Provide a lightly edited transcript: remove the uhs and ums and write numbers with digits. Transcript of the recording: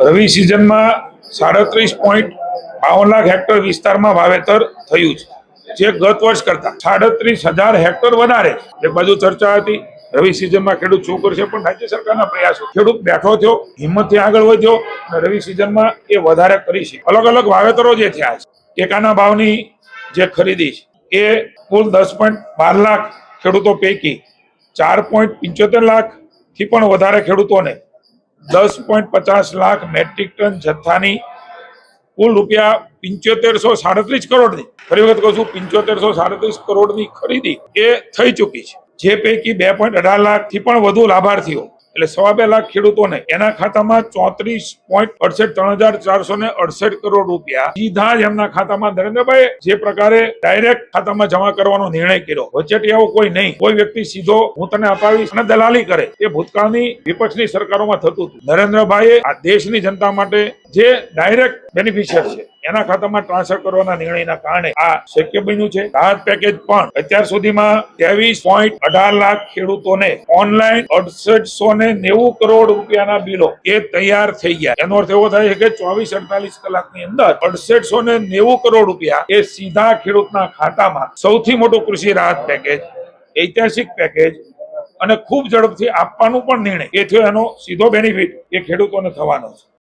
રવિ સિઝનમાં 37.52 લાખ હેક્ટર વિસ્તારમાં વાવેતર થયું છે, જે ગત વર્ષ કરતા 37,000 હેક્ટર વધારે. એક બાજુ ચર્ચા હતી રવિ સિઝનમાં ખેડૂત શું કરશે, પણ રાજ્ય સરકારના પ્રયાસો ખેડૂત બેઠો થયો, હિંમતથી આગળ વધ્યો અને રવિ સિઝનમાં એ વધારે કરી છે. અલગ અલગ વાવેતરો જે થયા છે, ટેકાના ભાવની જે ખરીદી છે એ કુલ 10.12 લાખ ખેડૂતો પૈકી 4.75 લાખ થી પણ વધારે ખેડૂતોને 10.50 લાખ મેટ્રિક ટન જથ્થાની કુલ રૂપિયા 7537 કરોડની, ફરી વખત કહું છું 7537 કરોડની ખરીદી એ થઈ ચૂકી છે, જે પૈકી 2.18 લાખ થી પણ વધુ લાભાર્થીઓ એટલે 2.25 લાખ ખેડૂતોને એના ખાતામાં 34.68 કરોડ રૂપિયા સીધા જ એમના ખાતામાં નરેન્દ્રભાઈ જે પ્રકારે ડાયરેક્ટ ખાતામાં જમા કરવાનો નિર્ણય કર્યો. વચેટિયાઓ કોઈ નહીં, કોઈ વ્યક્તિ સીધો હું તને અપાવીશ અને દલાલી કરે, એ ભૂતકાળની વિપક્ષની સરકારોમાં થતું હતું. નરેન્દ્રભાઈએ આ દેશની જનતા માટે જે ડાયરેક્ટ બેનિફિશિયર છે એના ખાતામાં ટ્રાન્સફર કરવાના નિર્ણયના કારણે આ શક્ય બન્યું છે. રાહત પેકેજ પણ અત્યાર સુધીમાં 23.18 લાખ ખેડૂતોને ઓનલાઈન 6890 કરોડ રૂપિયાના બિલો એ તૈયાર થઈ ગયા. એનો અર્થ એવો થાય છે કે 24-48 કલાકની અંદર 6890 કરોડ રૂપિયા એ સીધા ખેડૂતના ખાતામાં. સૌથી મોટું કૃષિ રાહત પેકેજ, ઐતિહાસિક પેકેજ અને ખૂબ ઝડપથી આપવાનું પણ નિર્ણય એ થયો. એનો સીધો બેનિફિટ એ ખેડૂતોને થવાનો છે.